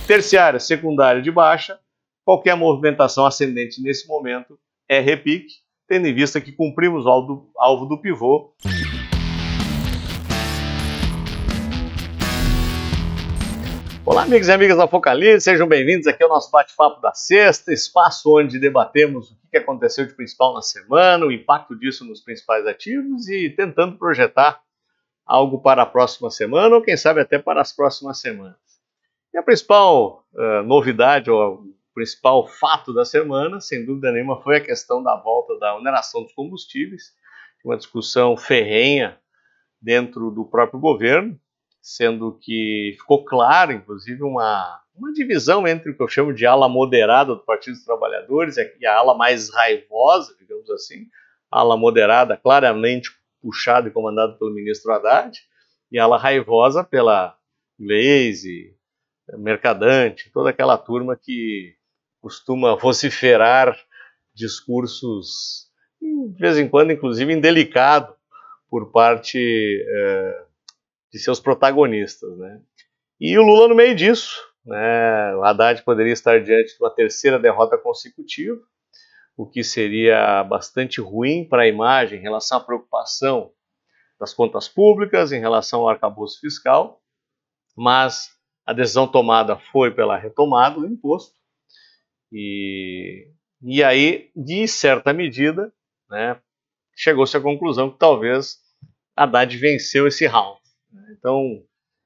Terciária, secundária de baixa, qualquer movimentação ascendente nesse momento é repique, tendo em vista que cumprimos o alvo do pivô. Olá, amigos e amigas da Focalize, sejam bem-vindos aqui ao nosso bate-papo da sexta, espaço onde debatemos o que aconteceu de principal na semana, o impacto disso nos principais ativos e tentando projetar algo para a próxima semana ou quem sabe até para as próximas semanas. E a principal novidade ou o principal fato da semana, sem dúvida nenhuma, foi a questão da volta da oneração dos combustíveis, uma discussão ferrenha dentro do próprio governo, sendo que ficou claro, inclusive, uma divisão entre o que eu chamo de ala moderada do Partido dos Trabalhadores e a ala mais raivosa, digamos assim, a ala moderada claramente puxada e comandada pelo ministro Haddad, e a ala raivosa pela Gleisi, Mercadante, toda aquela turma que costuma vociferar discursos, de vez em quando, inclusive, indelicado por parte de seus protagonistas, né? E o Lula no meio disso, né? O Haddad poderia estar diante de uma terceira derrota consecutiva, o que seria bastante ruim para a imagem em relação à preocupação das contas públicas, em relação ao arcabouço fiscal, mas a decisão tomada foi pela retomada do imposto e aí, de certa medida, né, chegou-se à conclusão que talvez Haddad venceu esse round. Então,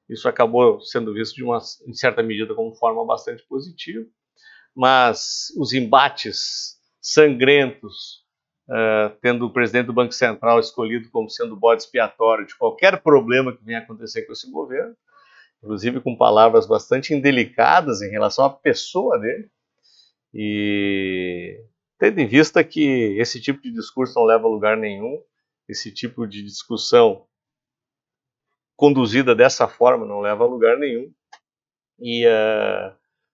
isso acabou sendo visto em certa medida como forma bastante positiva, mas os embates sangrentos, tendo o presidente do Banco Central escolhido como sendo o bode expiatório de qualquer problema que venha acontecer com esse governo, inclusive com palavras bastante indelicadas em relação à pessoa dele, e tendo em vista que esse tipo de discurso não leva a lugar nenhum, esse tipo de discussão conduzida dessa forma não leva a lugar nenhum, e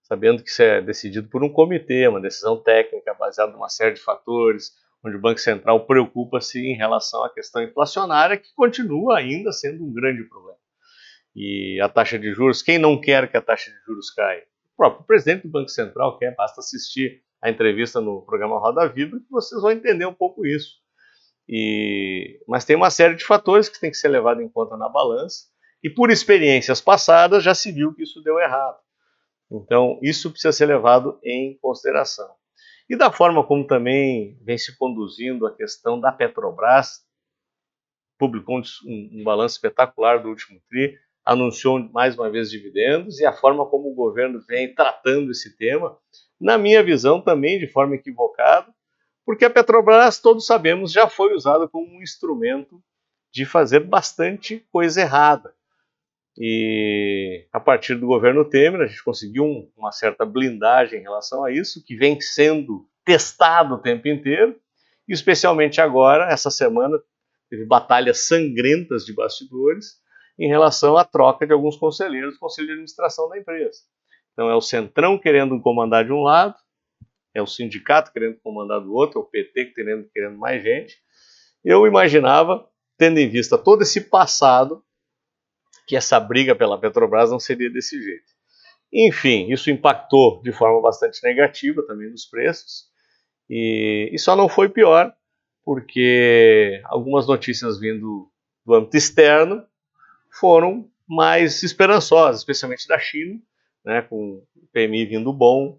sabendo que isso é decidido por um comitê, uma decisão técnica baseada em uma série de fatores, onde o Banco Central preocupa-se em relação à questão inflacionária, que continua ainda sendo um grande problema. E a taxa de juros, quem não quer que a taxa de juros caia? O próprio presidente do Banco Central quer, basta assistir a entrevista no programa Roda Viva que vocês vão entender um pouco isso. Mas tem uma série de fatores que tem que ser levado em conta na balança, e por experiências passadas já se viu que isso deu errado. Então, isso precisa ser levado em consideração. E da forma como também vem se conduzindo a questão da Petrobras, publicou um balanço espetacular do último TRI, anunciou mais uma vez dividendos, e a forma como o governo vem tratando esse tema, na minha visão também de forma equivocada, porque a Petrobras, todos sabemos, já foi usada como um instrumento de fazer bastante coisa errada. E a partir do governo Temer, a gente conseguiu uma certa blindagem em relação a isso, que vem sendo testado o tempo inteiro, e especialmente agora, essa semana, teve batalhas sangrentas de bastidores em relação à troca de alguns conselheiros do Conselho de Administração da empresa. Então é o Centrão querendo comandar de um lado, é o sindicato querendo comandar do outro, é o PT querendo mais gente. Eu imaginava, tendo em vista todo esse passado, que essa briga pela Petrobras não seria desse jeito. Enfim, isso impactou de forma bastante negativa também nos preços, e só não foi pior, porque algumas notícias vindo do âmbito externo foram mais esperançosas, especialmente da China, né, com o PMI vindo bom,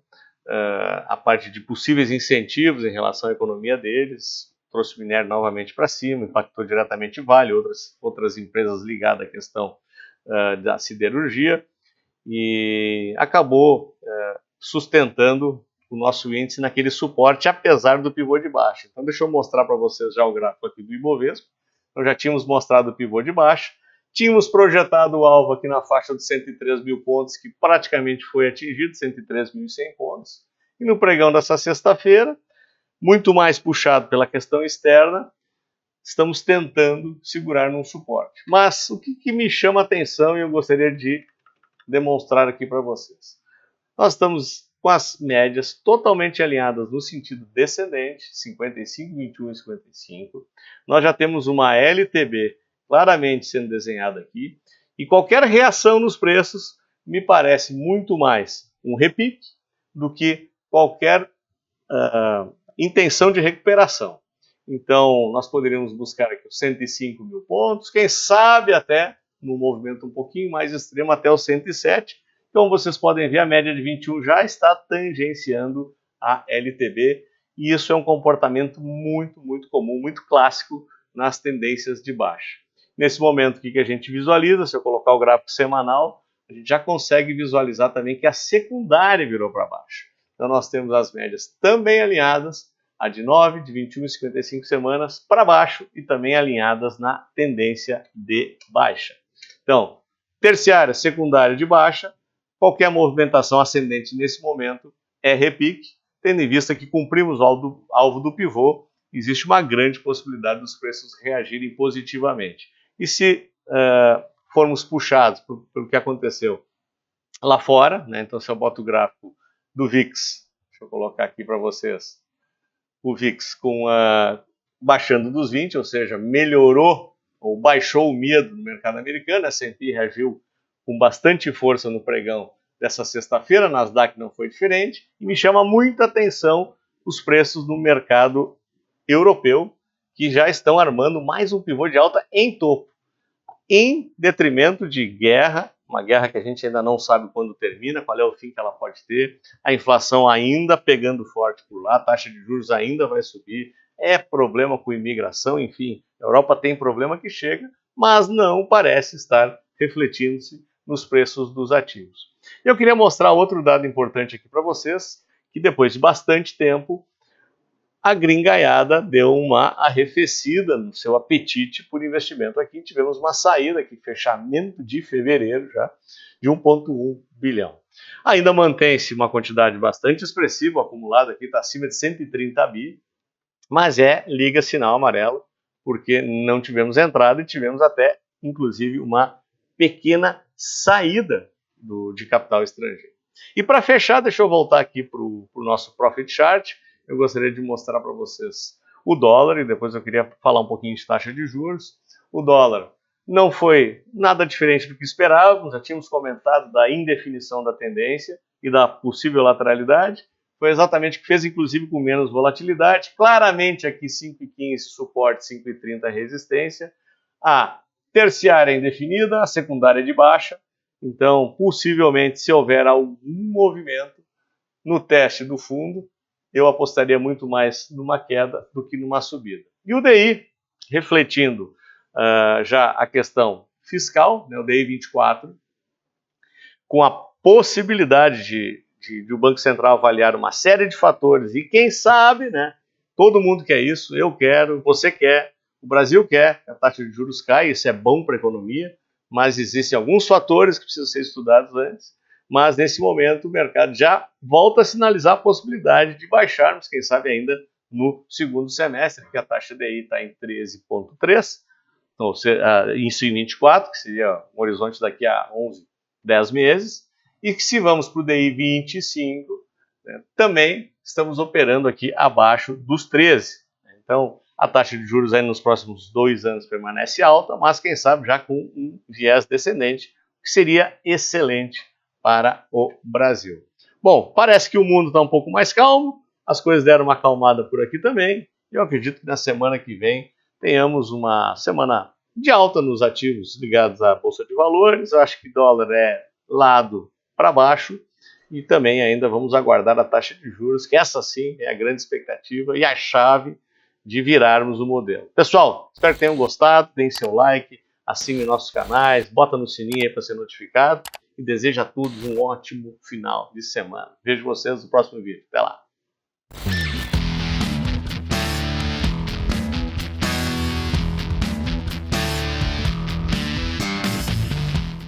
a parte de possíveis incentivos em relação à economia deles, trouxe o minério novamente para cima, impactou diretamente Vale, outras empresas ligadas à questão da siderurgia, e acabou sustentando o nosso índice naquele suporte, apesar do pivô de baixa. Então deixa eu mostrar para vocês já o gráfico aqui do Ibovespa. Então já tínhamos mostrado o pivô de baixa, tínhamos projetado o alvo aqui na faixa de 103 mil pontos, que praticamente foi atingido, 103.100 pontos. E no pregão dessa sexta-feira, muito mais puxado pela questão externa, estamos tentando segurar num suporte. Mas o que me chama a atenção e eu gostaria de demonstrar aqui para vocês. Nós estamos com as médias totalmente alinhadas no sentido descendente, 55, 21 e 55. Nós já temos uma LTB claramente sendo desenhada aqui, e qualquer reação nos preços me parece muito mais um repique do que qualquer intenção de recuperação. Então, nós poderíamos buscar aqui os 105 mil pontos, quem sabe até num movimento um pouquinho mais extremo até os 107. Então, vocês podem ver, a média de 21 já está tangenciando a LTB, e isso é um comportamento muito, muito comum, muito clássico nas tendências de baixa. Nesse momento, o que a gente visualiza? Se eu colocar o gráfico semanal, a gente já consegue visualizar também que a secundária virou para baixo. Então, nós temos as médias também alinhadas, a de 9, de 21 e 55 semanas para baixo e também alinhadas na tendência de baixa. Então, terciária, secundária de baixa, qualquer movimentação ascendente nesse momento é repique, tendo em vista que cumprimos o alvo do pivô, existe uma grande possibilidade dos preços reagirem positivamente. E se formos puxados pelo que aconteceu lá fora, né? Então se eu boto o gráfico do VIX, deixa eu colocar aqui para vocês, o VIX baixando dos 20, ou seja, melhorou ou baixou o medo no mercado americano, a S&P reagiu com bastante força no pregão dessa sexta-feira, Nasdaq não foi diferente, e me chama muita atenção os preços no mercado europeu, que já estão armando mais um pivô de alta em topo, em detrimento de guerra, uma guerra que a gente ainda não sabe quando termina, qual é o fim que ela pode ter, a inflação ainda pegando forte por lá, a taxa de juros ainda vai subir, é problema com imigração, enfim, a Europa tem problema que chega, mas não parece estar refletindo-se nos preços dos ativos. Eu queria mostrar outro dado importante aqui para vocês, que depois de bastante tempo, a gringaiada deu uma arrefecida no seu apetite por investimento. Aqui tivemos uma saída, aqui, fechamento de fevereiro já, de 1,1 bilhão. Ainda mantém-se uma quantidade bastante expressiva, acumulada aqui está acima de 130 bi, mas liga sinal amarelo, porque não tivemos entrada e tivemos até, inclusive, uma pequena saída de capital estrangeiro. E para fechar, deixa eu voltar aqui para o nosso Profit Chart. Eu gostaria de mostrar para vocês o dólar, e depois eu queria falar um pouquinho de taxa de juros. O dólar não foi nada diferente do que esperávamos, já tínhamos comentado da indefinição da tendência e da possível lateralidade. Foi exatamente o que fez, inclusive, com menos volatilidade. Claramente aqui 5,15 suporte, 5,30 resistência. A terciária indefinida, a secundária de baixa. Então, possivelmente, se houver algum movimento no teste do fundo, eu apostaria muito mais numa queda do que numa subida. E o DI, refletindo já a questão fiscal, né, o DI 24, com a possibilidade de o Banco Central avaliar uma série de fatores, e quem sabe, né, todo mundo quer isso, eu quero, você quer, o Brasil quer, a taxa de juros cai, isso é bom para a economia, mas existem alguns fatores que precisam ser estudados antes. Mas nesse momento o mercado já volta a sinalizar a possibilidade de baixarmos, quem sabe ainda no segundo semestre, que a taxa DI está em 13,3, então, isso em 24, que seria um horizonte daqui a 11, 10 meses, e que se vamos para o DI 25, né, também estamos operando aqui abaixo dos 13. Então, a taxa de juros aí nos próximos 2 anos permanece alta, mas quem sabe já com um viés descendente, que seria excelente para o Brasil. Bom, parece que o mundo está um pouco mais calmo, as coisas deram uma acalmada por aqui também, e eu acredito que na semana que vem tenhamos uma semana de alta nos ativos ligados à Bolsa de Valores. Eu acho que dólar é lado para baixo, e também ainda vamos aguardar a taxa de juros, que essa sim é a grande expectativa e a chave de virarmos o modelo. Pessoal, espero que tenham gostado, deem seu like, assinem nossos canais, bota no sininho aí para ser notificado, e desejo a todos um ótimo final de semana. Vejo vocês no próximo vídeo. Até lá!